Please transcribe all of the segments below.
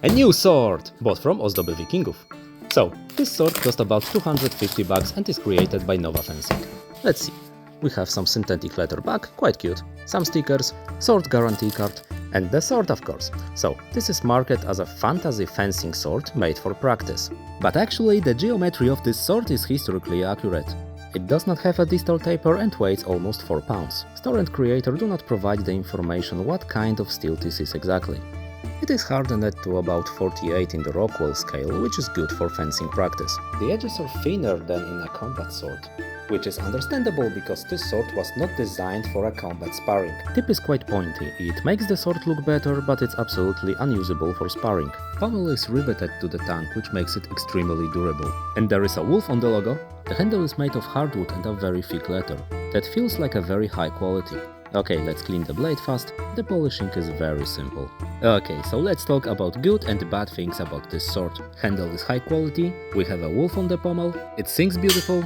A new sword! Bought from Ozdoby Wikingów. So, this sword cost about $250 and is created by NovaFencing. Let's see. We have some synthetic leather back, quite cute, some stickers, sword guarantee card, and the sword of course. So, this is marketed as a fantasy fencing sword made for practice. But actually, the geometry of this sword is historically accurate. It does not have a distal taper and weighs almost 4 pounds. Store and creator do not provide the information what kind of steel this is exactly. It is hardened to about 48 in the Rockwell scale, which is good for fencing practice. The edges are thinner than in a combat sword, which is understandable because this sword was not designed for a combat sparring. Tip is quite pointy, it makes the sword look better, but it's absolutely unusable for sparring. Pommel is riveted to the tank, which makes it extremely durable. And there is a wolf on the logo. The handle is made of hardwood and a very thick leather. That feels like a very high quality. Okay, let's clean the blade fast. The polishing is very simple. Okay, so let's talk about good and bad things about this sword. Handle is high quality, we have a wolf on the pommel, it sinks beautiful.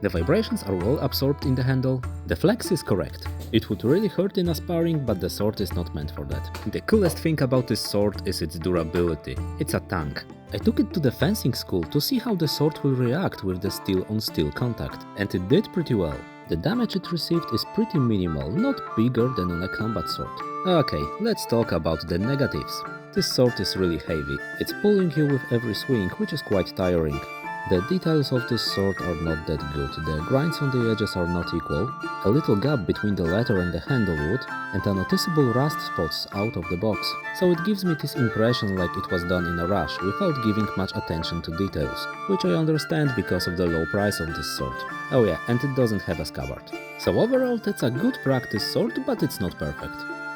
The vibrations are well absorbed in the handle. The flex is correct. It would really hurt in a sparring, but the sword is not meant for that. The coolest thing about this sword is its durability. It's a tank. I took it to the fencing school to see how the sword will react with the steel-on-steel contact, and it did pretty well. The damage it received is pretty minimal, not bigger than on a combat sword. Okay, let's talk about the negatives. This sword is really heavy. It's pulling you with every swing, which is quite tiring. The details of this sword are not that good, the grinds on the edges are not equal, a little gap between the leather and the handle wood, and a noticeable rust spots out of the box. So it gives me this impression like it was done in a rush, without giving much attention to details, which I understand because of the low price of this sword. Oh yeah, and it doesn't have a scabbard. So overall that's a good practice sword, but it's not perfect.